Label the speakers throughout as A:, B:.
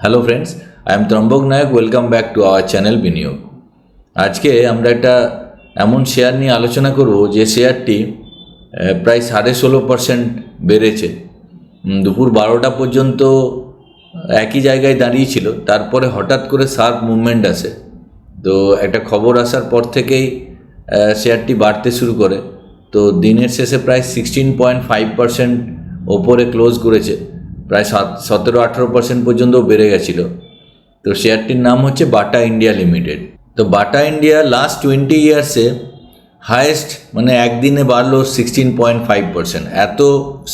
A: Hello friends, I am Trambak Nayak. Welcome back to our channel Biniyog. আজকে আমরা একটা এমন শেয়ার নিয়ে আলোচনা করব যে শেয়ারটি প্রায় 16.5% বেড়েছে। দুপুর 12টা পর্যন্ত একই জায়গায় দাঁড়িয়েছিল, তারপরে হঠাৎ করে শার্প মুভমেন্ট আসে। তো একটা খবর আসার পর থেকেই শেয়ারটি বাড়তে শুরু করে। তো দিনের শেষে প্রায় 16.5% ওপরে ক্লোজ করেছে, প্রায় 17-18% পর্যন্ত বেড়ে গেছিল। তো শেয়ারটির নাম হচ্ছে বাটা ইন্ডিয়া লিমিটেড। তো বাটা ইন্ডিয়া লাস্ট 20 ইয়ার্সে হায়েস্ট মানে একদিনে বাড়লো 16.5%। এত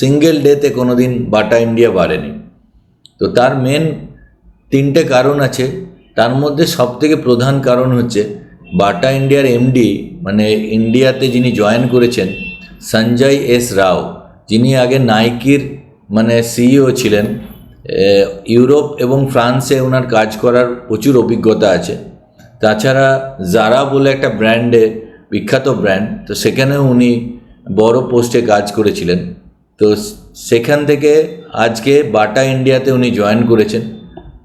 A: সিঙ্গেল ডেতে কোনো দিন বাটা ইন্ডিয়া বাড়েনি। তো তার মেন 3টে কারণ আছে। তার মধ্যে সবথেকে প্রধান কারণ হচ্ছে বাটা ইন্ডিয়ার এমডি, মানে ইন্ডিয়াতে যিনি জয়েন করেছেন, সঞ্জয় এস রাও, যিনি আগে নাইকির মানে সিইও ছিলেন। ইউরোপ এবং ফ্রান্সে ওনার কাজ করার প্রচুর অভিজ্ঞতা আছে। তাছাড়া জারা বলে একটা ব্র্যান্ডে, বিখ্যাত ব্র্যান্ড, তো সেখানেও উনি বড় পোস্টে কাজ করেছিলেন। তো সেখান থেকে আজকে বাটা ইন্ডিয়াতে উনি জয়েন করেছেন।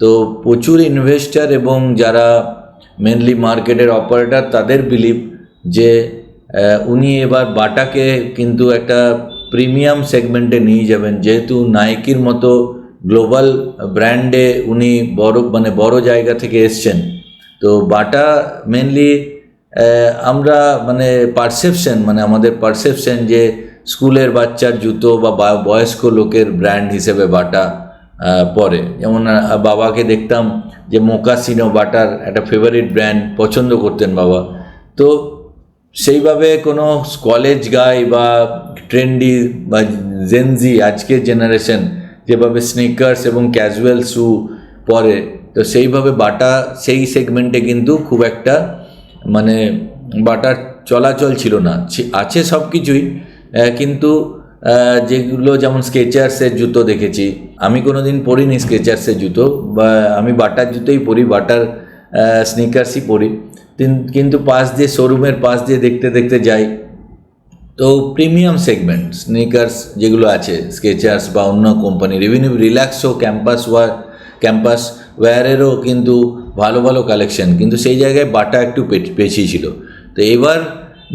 A: তো প্রচুর ইনভেস্টার এবং যারা মেনলি মার্কেটের অপারেটর, তাদের বিলিভ যে উনি এবার বাটাকে কিন্তু একটা প্রিমিয়াম সেগমেন্টে নিয়ে যাবেন, যেহেতু নাইকির মতো গ্লোবাল ব্র্যান্ডে উনি বড় জায়গা থেকে এসছেন। তো বাটা মেনলি আমরা আমাদের পারসেপশন যে স্কুলের বাচ্চার জুতো বা বয়স্ক লোকের ব্র্যান্ড হিসেবে বাটা পরে। যেমন বাবাকে দেখতাম যে মোকাসিনো বাটার একটা ফেভারিট ব্র্যান্ড পছন্দ করতেন বাবা। তো সেইভাবে কোনো কলেজ গাই বা ট্রেন্ডি বা জেনজি, আজকের জেনারেশন যেভাবে স্নিকার্স এবং ক্যাজুয়াল শ্যু পরে, তো সেইভাবে বাটা সেই সেগমেন্টে কিন্তু খুব একটা মানে বাটার চলাচল ছিল না। আছে সব কিছুই, কিন্তু যেগুলো যেমন স্কেচার্সের জুতো দেখেছি, আমি কোনো দিন পরিনি স্কেচার্সের জুতো, বা আমি বাটার জুতোই পরি, বাটার স্নিকার্সই পরি। কিন্তু পাশ দিয়ে, শোরুমের পাশ দিয়ে দেখতে দেখতে যাই, তো প্রিমিয়াম সেগমেন্ট স্নিকার্স যেগুলো আছে স্কেচার্স বা অন্য কোম্পানির, ইভিন রিল্যাক্সও, ক্যাম্পাস ওয়্যারেরও কিন্তু ভালো ভালো কালেকশন, কিন্তু সেই জায়গায় বাটা একটু পেছিয়ে ছিল। তো এবার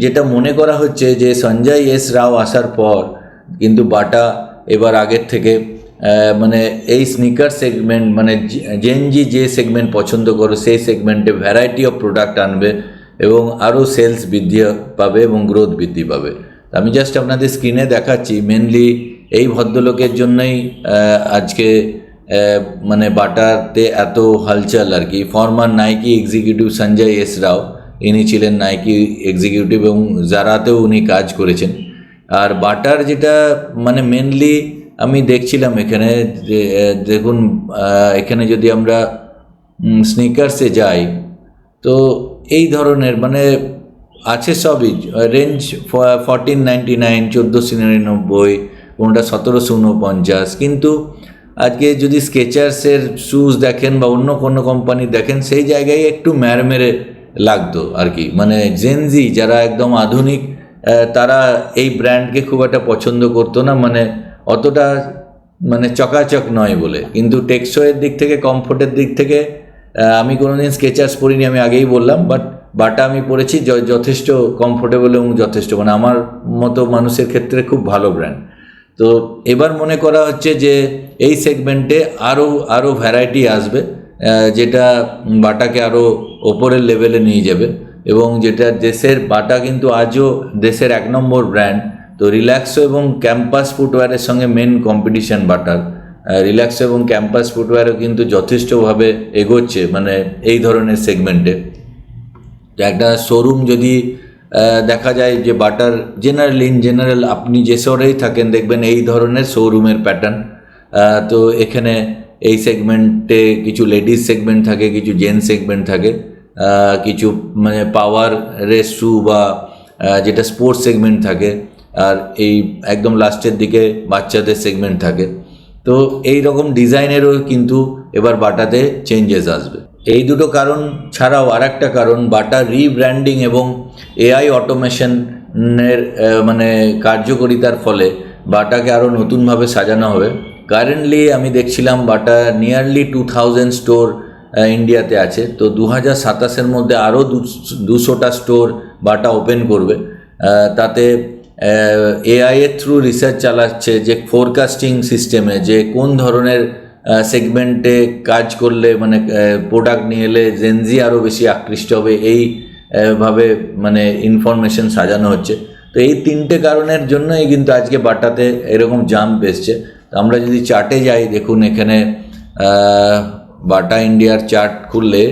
A: যেটা মনে করা হচ্ছে যে সঞ্জয় এস রাও আসার পর কিন্তু বাটা এবার আগের থেকে মানে এই স্নিকার সেগমেন্ট, মানে জেনজি যে সেগমেন্ট পছন্দ করো সেই সেগমেন্টে ভ্যারাইটি অফ প্রোডাক্ট আনবে এবং আরও সেলস বৃদ্ধি পাবে এবং গ্রোথ বৃদ্ধি পাবে। আমি জাস্ট আপনাদের স্ক্রিনে দেখাচ্ছি, মেনলি এই ভদ্রলোকের জন্যই আজকে মানে বাটাতে এত হালচাল আর কি। Former Nike executive Sanjay S Rao, ইনি ছিলেন নাইকি এক্সিকিউটিভ এবং জারাতেও উনি কাজ করেছেন। আর বাটার যেটা মানে মেনলি আমি দেখছিলাম এখানে, দেখুন এখানে যদি আমরা স্নিকার্সে যাই, তো এই ধরনের মানে আছে সবই, রেঞ্জ 1499, 1499, কোনটা 1749। কিন্তু আজকে যদি স্কেচার্সের শ্যুজ দেখেন বা অন্য কোনো কোম্পানি দেখেন, সেই জায়গায় একটু মেরে লাগতো আর কি। মানে জেনজি যারা একদম আধুনিক, তারা এই ব্র্যান্ডকে খুব একটা পছন্দ করতো না, মানে অতটা মানে চকাচক নয় বলে। কিন্তু টেকসইয়ের দিক থেকে, কমফোর্টের দিক থেকে আমি কোনোদিন স্কেচার্স পরিনি, আমি আগেই বললাম, বাট বাটা আমি পরেছি, যথেষ্ট কমফোর্টেবল এবং যথেষ্ট মানে আমার মতো মানুষের ক্ষেত্রে খুব ভালো ব্র্যান্ড। তো এবার মনে করা হচ্ছে যে এই সেগমেন্টে আরও ভ্যারাইটি আসবে, যেটা বাটাকে আরও ওপরের লেভেলে নিয়ে যাবে এবং যেটা দেশের, বাটা কিন্তু আজও দেশের 1 নম্বর ব্র্যান্ড। তো রিল্যাক্সো এবং ক্যাম্পাস ফুটওয়্যারের সঙ্গে মেন কম্পিটিশন বাটার। রিল্যাক্সো এবং ক্যাম্পাস ফুটওয়্যারও কিন্তু যথেষ্টভাবে এগোচ্ছে মানে এই ধরনের সেগমেন্টে। একটা শোরুম যদি দেখা যায় যে বাটার জেনারেল আপনি যে শহরেই থাকেন দেখবেন এই ধরনের শোরুমের প্যাটার্ন। তো এখানে এই সেগমেন্টে কিছু লেডিস সেগমেন্ট থাকে, কিছু জেন্টস সেগমেন্ট থাকে, কিছু মানে পাওয়ার রেস শ্যু বা যেটা স্পোর্টস সেগমেন্ট থাকে, আর এই একদম লাস্টের দিকে বাচ্চাদের সেগমেন্ট থাকে। তো এই রকম ডিজাইনেরও কিন্তু এবার বাটাতে চেঞ্জেস আসবে। এই দুটো কারণ ছাড়াও আর একটা কারণ, বাটা রিব্র্যান্ডিং এবং এআই অটোমেশনের মানে কার্যকরিতার ফলে বাটাকে আরও নতুনভাবে সাজানো হবে। কারেন্টলি আমি দেখছিলাম বাটা নিয়ারলি 2000 স্টোর ইন্ডিয়াতে আছে। তো 2027-এর মধ্যে আরও 200টা স্টোর বাটা ওপেন করবে। তাতে এআই এর থ্রু রিসার্চ চালাচ্ছে যে ফোরকাস্টিং সিস্টেমে যে কোন ধরনের সেগমেন্টে কাজ করলে মানে প্রোডাক্ট নিয়ে এলে জেনজি আরও বেশি আকৃষ্ট হবে, এই ভাবে মানে ইনফরমেশন সাজানো হচ্ছে। তো এই 3টে কারণের জন্যই কিন্তু আজকে বাটাতে এরকম জাম্প এসছে। তো আমরা যদি চার্টে যাই, দেখুন এখানে বাটা ইন্ডিয়ার চার্ট খুললে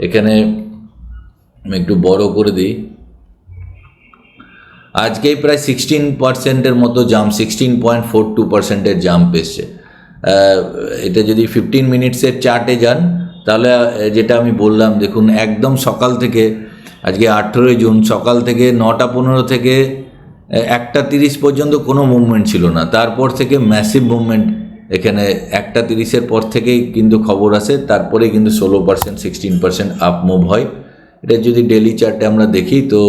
A: এখানে আমি একটু বড় করে দিই, আজকেই প্রায় 16%-এর মতো জাম্প, 16.42%-এর জাম্প এসছে। এটা যদি 15 মিনিটসের চার্টে যান তাহলে যেটা আমি বললাম, দেখুন একদম সকাল থেকে, আজকে 18 জুন, সকাল থেকে 9:15 থেকে 1:30 পর্যন্ত কোনো মুভমেন্ট ছিল না। তারপর থেকে ম্যাসিভ মুভমেন্ট, এখানে 1:30-এর পর থেকেই কিন্তু খবর আসে, তারপরে কিন্তু 16%, 16% আপ মুভ হয়। এটা যদি ডেলি চার্টে আমরা দেখি তো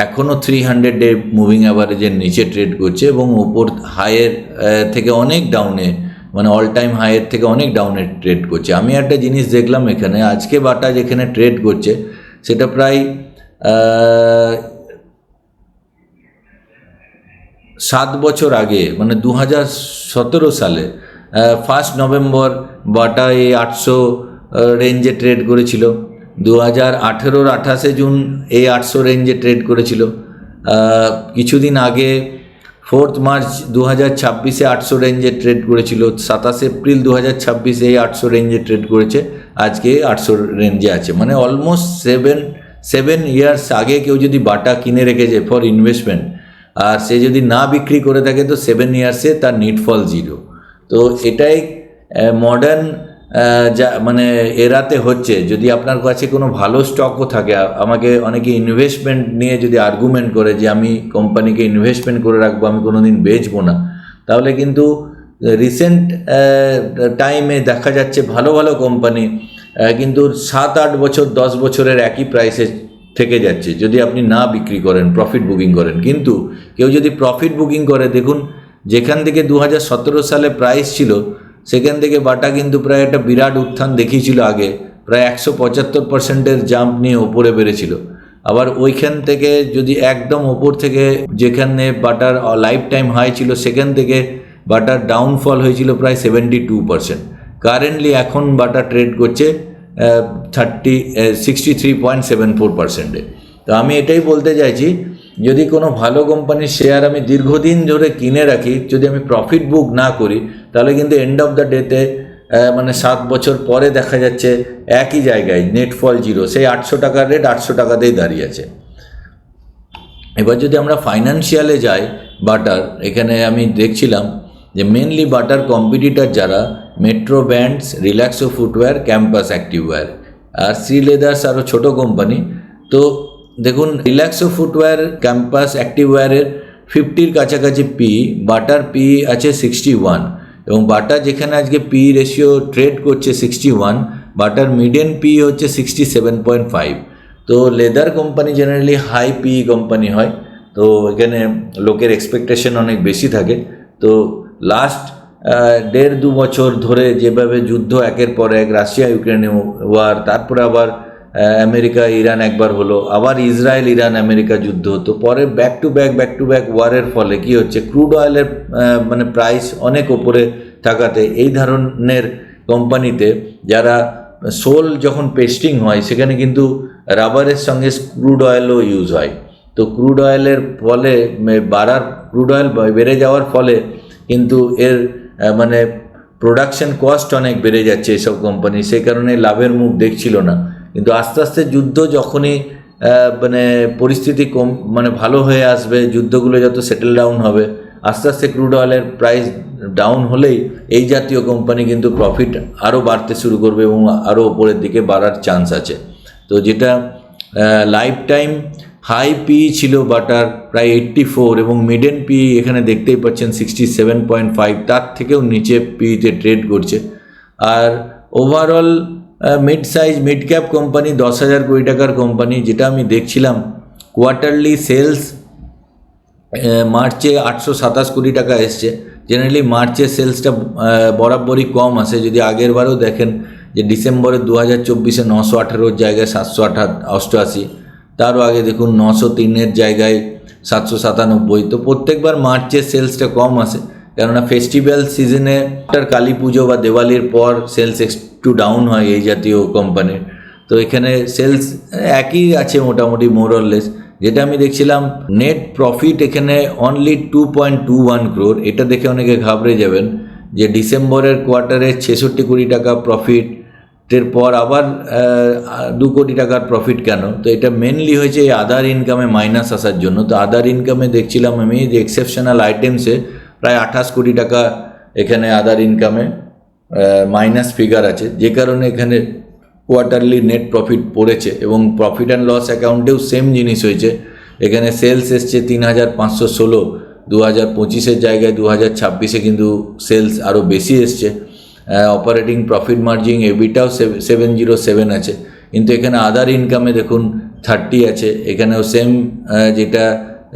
A: এখনও 300 ডে মুভিং অ্যাভারেজের নিচে ট্রেড করছে এবং ওপর হাইয়ের থেকে অনেক ডাউনে, মানে অল টাইম হাইয়ের থেকে অনেক ডাউনে ট্রেড করছে। আমি একটা জিনিস দেখলাম এখানে, আজকে বাটা যেখানে ট্রেড করছে সেটা প্রায় 7 বছর আগে, মানে 2017 সালে 1 নভেম্বর বাটা এই 800 রেঞ্জে ট্রেড করেছিল। 2018-র 28 জুন এই 800 রেঞ্জে ট্রেড করেছিল। কিছুদিন আগে 4 মার্চ 2026-এ 800 রেঞ্জে ট্রেড করেছিল। 27 এপ্রিল 2026 এই 800 রেঞ্জে ট্রেড করেছে, আজকে 800 রেঞ্জে আছে। মানে অলমোস্ট 7 ইয়ার্স আগে কেউ যদি বাটা কিনে রেখেছে ফর ইনভেস্টমেন্ট, আর সে যদি না বিক্রি করে থাকে তো 7 ইয়ার্সে তার নিটফল 0। তো এটাই মডার্ন যা মানে এরাতে হচ্ছে। যদি আপনার কাছে কোনো ভালো স্টকও থাকে, আমাকে অনেকে ইনভেস্টমেন্ট নিয়ে যদি আর্গুমেন্ট করে যে আমি কোম্পানিকে ইনভেস্টমেন্ট করে রাখবো, আমি কোনো দিন বেচবো না, তাহলে কিন্তু রিসেন্ট টাইমে দেখা যাচ্ছে ভালো ভালো কোম্পানি কিন্তু 7-8 বছর 10 বছরের একই প্রাইসে থেকে যাচ্ছে যদি আপনি না বিক্রি করেন, প্রফিট বুকিং করেন। কিন্তু কেউ যদি প্রফিট বুকিং করে, দেখুন যেখান থেকে 2017 সালে প্রাইস ছিল সেখান থেকে বাটা কিন্তু প্রায় একটা বিরাট উত্থান দেখিয়েছিল। আগে প্রায় 175%-এর জাম্প নিয়ে ওপরে বেড়েছিল। আবার ওইখান থেকে যদি একদম ওপর থেকে, যেখানে বাটার লাইফ টাইম হাই ছিল, সেখান থেকে বাটার ডাউনফল হয়েছিল প্রায় 72%। কারেন্টলি এখন বাটা ট্রেড করছে 63.74%-এ। তো আমি এটাই বলতে চাইছি, যদি কোনো ভালো কোম্পানির শেয়ার আমি দীর্ঘদিন ধরে কিনে রাখি, যদি আমি প্রফিট বুক না করি, তাহলে কিন্তু এন্ড অফ দ্য ডেতে মানে 7 বছর পরে দেখা যাচ্ছে একই জায়গায় নেটফল 0, সেই 800 টাকার রেট 800 টাকাতেই দাঁড়িয়ে আছে। এবার যদি আমরা ফাইন্যান্সিয়ালে যাই বাটার, এখানে আমি দেখছিলাম যে মেনলি বাটার কম্পিটিটার যারা Metro Brands, Relaxo footwear, Campus Activewear আর শ্রী লেদার্স, আরও ছোটো কোম্পানি। তো দেখুন রিল্যাক্সো ফুটওয়্যার, ক্যাম্পাস অ্যাক্টিভওয়্যারের 50-র কাছাকাছি পি, বাটার পি আছে 61, এবং বাটা যেখানে আজকে পি রেশিও ট্রেড করছে 61, বাটার মিডিয়ান পি হচ্ছে 67.5। তো leather company generally high P company হয়, তো এখানে লোকের এক্সপেকটেশন অনেক বেশি থাকে। তো লাস্ট 1.5-2 বছর ধরে যেভাবে যুদ্ধ একের পর এক, রাশিয়া ইউক্রেনে ওয়ার, তারপরে আবার আমেরিকা ইরান একবার হলো, আবার ইসরায়েল ইরান আমেরিকা যুদ্ধ, তো পরে ব্যাক টু ব্যাক ওয়ারের ফলে কি হচ্ছে, ক্রুড অয়েলের মানে প্রাইস অনেক ওপরে থাকাতে এই ধরনের কোম্পানিতে যারা সোল যখন পেস্টিং হয় সেখানে কিন্তু রাবারের সঙ্গে ক্রুড অয়েলও ইউজ হয়। তো ক্রুড অয়েলের ফলে ক্রুড অয়েল বেড়ে যাওয়ার ফলে কিন্তু এর মানে প্রোডাকশন কস্ট অনেক বেড়ে যাচ্ছে এসব কোম্পানি, সেই কারণে লাভের মুখ দেখছিল না। কিন্তু আস্তে আস্তে যুদ্ধ যখনই মানে পরিস্থিতি মানে ভালো হয়ে আসবে, যুদ্ধগুলো যত সেটেল ডাউন হবে, আস্তে আস্তে ক্রুড অয়েলের প্রাইস ডাউন হলেই এই জাতীয় কোম্পানি কিন্তু প্রফিট আরও বাড়তে শুরু করবে এবং আরও ওপরের দিকে বাড়ার চান্স আছে। তো যেটা লাইফ টাইম হাই পি ছিল বাটার প্রায় 84, এবং মিডিয়ান পি এখানে দেখতেই পাচ্ছেন 67.5, তার থেকেও নিচে পিতে ট্রেড করছে। আর overall mid size mid cap company, 10,000 কোটি টাকার কোম্পানি, যেটা আমি দেখছিলাম কোয়ার্টারলি সেলস মার্চে 827 কোটি টাকা এসছে, জেনারেলি মার্চের সেলসটা বরাবরই কম আসে। যদি আগের বারেও দেখেন যে ডিসেম্বরে 2024-এ 918-র জায়গায় 788, তারও আগে দেখুন 903-এর জায়গায় 797। তো প্রত্যেকবার মার্চের সেলসটা কম আসে, কেননা ফেস্টিভ্যাল সিজনে কালী পুজো বা দেওয়ালির পর সেলস একটু ডাউন হয় এই জাতীয় কোম্পানির। তো এখানে সেলস একই আছে মোটামুটি মোরলেস। যেটা আমি দেখছিলাম নেট প্রফিট এখানে অনলি 2.21 crore। এটা দেখে অনেকে ঘাবড়ে যাবেন যে ডিসেম্বরের কোয়ার্টারে 66 কোটি টাকা প্রফিটের পর আবার 2 কোটি টাকার প্রফিট কেন? তো এটা মেনলি হয়েছে এই আদার ইনকামে মাইনাস আসার জন্য। তো আদার ইনকামে দেখছিলাম আমি যে এক্সেপশনাল আইটেমসে প্রায় 28 কোটি টাকা এখানে আদার ইনকামে মাইনাস ফিগার আছে, যে কারণে এখানে কোয়ার্টারলি নেট প্রফিট পড়েছে। এবং প্রফিট অ্যান্ড লস অ্যাকাউন্টেও সেম জিনিস হয়েছে। এখানে সেলস এসছে 3516 2025-এর জায়গায় 2026-এ কিন্তু সেলস আরও বেশি এসছে। অপারেটিং প্রফিট মার্জিন এবিটাও 707 আছে, কিন্তু এখানে আদার ইনকামে দেখুন 30 আছে। এখানেও সেম, যেটা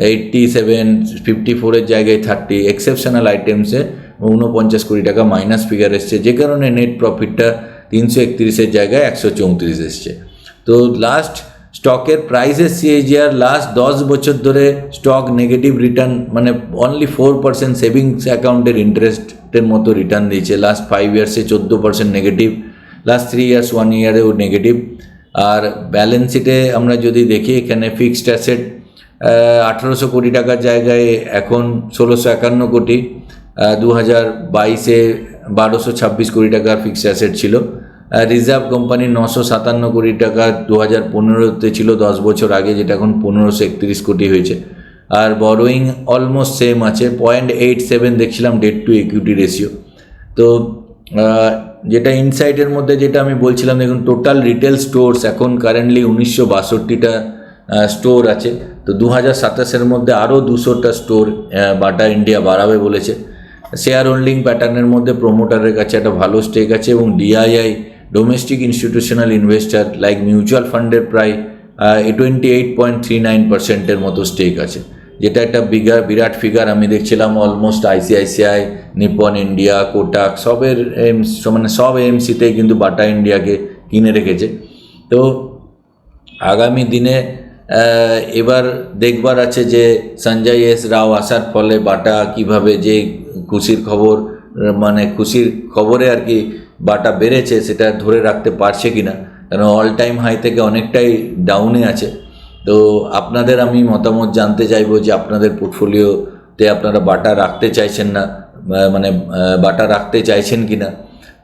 A: 87 54-এর জায়গায় 30। এক্সেপশনাল আইটেমসে 49 কোটি টাকা মাইনাস ফিগার এসছে, যে কারণে নেট প্রফিটটা 331-এর জায়গায় 134 এসছে। তো লাস্ট স্টকের প্রাইসের সিএজিআর লাস্ট 10 বছর ধরে স্টক নেগেটিভ রিটার্ন, মানে অনলি 4% সেভিংস অ্যাকাউন্টের ইন্টারেস্টের মতো রিটার্ন দিয়েছে। লাস্ট 5 ইয়ার্সে 14% নেগেটিভ, লাস্ট 3 ইয়ার্স 1 ইয়ারেও নেগেটিভ। আর ব্যালেন্স শিটে আমরা যদি দেখি, এখানে ফিক্সড অ্যাসেট 1800 কোটি টাকার জায়গায় এখন 1651 কোটি। 2022-এ 1226 কোটি টাকার ফিক্সড অ্যাসেট ছিল। রিজার্ভ কোম্পানি 957 কোটি টাকা 2015-তে ছিল, 10 বছর আগে, যেটা এখন 1531 কোটি হয়েছে। আর বরোয়িং অলমোস্ট সেম আছে, 0.87 দেখছিলাম ডেট টু ইকুইটি রেশিও। তো যেটা ইনসাইটের মধ্যে যেটা আমি বলছিলাম, দেখুন টোটাল রিটেল স্টোরস এখন কারেন্টলি 1962টা স্টোর আছে। তো 2027-এর মধ্যে আরও 200টা স্টোর বাটা ইন্ডিয়া বাড়াবে বলেছে। শেয়ার হোল্ডিং প্যাটার্নের মধ্যে প্রোমোটারের কাছে একটা ভালো স্টেক আছে, এবং DII domestic institutional investor like mutual ফান্ডের প্রায় 28.39%-এর মতো স্টেক আছে, যেটা একটা বিরাট ফিগার। আমি দেখছিলাম almost ICICI, Nipon India, Kotak সবের মানে সব এএমসিতেই কিন্তু বাটা ইন্ডিয়াকে কিনে রেখেছে। তো আগামী দিনে এবার দেখবার আছে যে সঞ্জয় এস রাও আসার ফলে বাটা কিভাবে, যে খুশির খবর, মানে খুশির খবরে আর কি বাটা বেড়েছে, সেটা ধরে রাখতে পারছে কিনা, কারণ অল টাইম হাই থেকে অনেকটাই ডাউনে আছে। তো আপনাদের আমি মতামত জানতে চাইবো যে আপনাদের পোর্টফোলিওতে আপনারা বাটা রাখতে চাইছেন না, মানে বাটা রাখতে চাইছেন কিনা।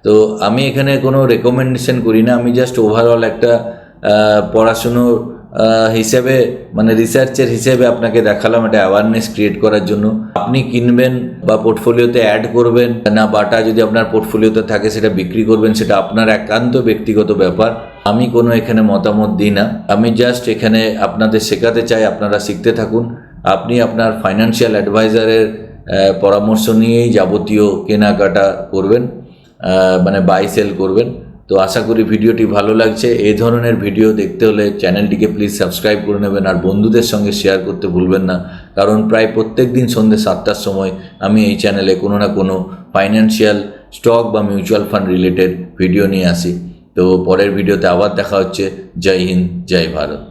A: তো আমি এখানে কোনো রেকমেন্ডেশন করি না, আমি জাস্ট ওভারঅল একটা পড়াশুনোর হিসেবে, মানে রিসার্চের হিসেবে আপনাকে দেখালাম, একটা অ্যাওয়ারনেস ক্রিয়েট করার জন্য। আপনি কিনবেন বা পোর্টফোলিওতে অ্যাড করবেন না বাটা, যদি আপনার পোর্টফোলিওতে থাকে সেটা বিক্রি করবেন, সেটা আপনার একান্ত ব্যক্তিগত ব্যাপার। আমি কোনো এখানে মতামত দিই না, আমি জাস্ট এখানে আপনাদের শেখাতে চাই, আপনারা শিখতে থাকুন। আপনি আপনার ফাইন্যান্সিয়াল অ্যাডভাইজারের পরামর্শ নিয়েই যাবতীয় কেনাকাটা করবেন, মানে বাই সেল করবেন। তো আশা করি ভিডিওটি ভালো লাগছে। এই ধরনের ভিডিও দেখতে হলে চ্যানেলটিকে প্লিজ সাবস্ক্রাইব করে নেবেন, আর বন্ধুদের সঙ্গে শেয়ার করতে ভুলবেন না, কারণ প্রায় প্রত্যেক দিন সন্ধ্যে 7টার সময় আমি এই চ্যানেলে কোনো না কোনো ফাইন্যান্সিয়াল স্টক বা মিউচুয়াল ফান্ড রিলেটেড ভিডিও নিয়ে আসি। তো পরের ভিডিওতে আবার দেখা হচ্ছে। জয় হিন্দ, জয় ভারত।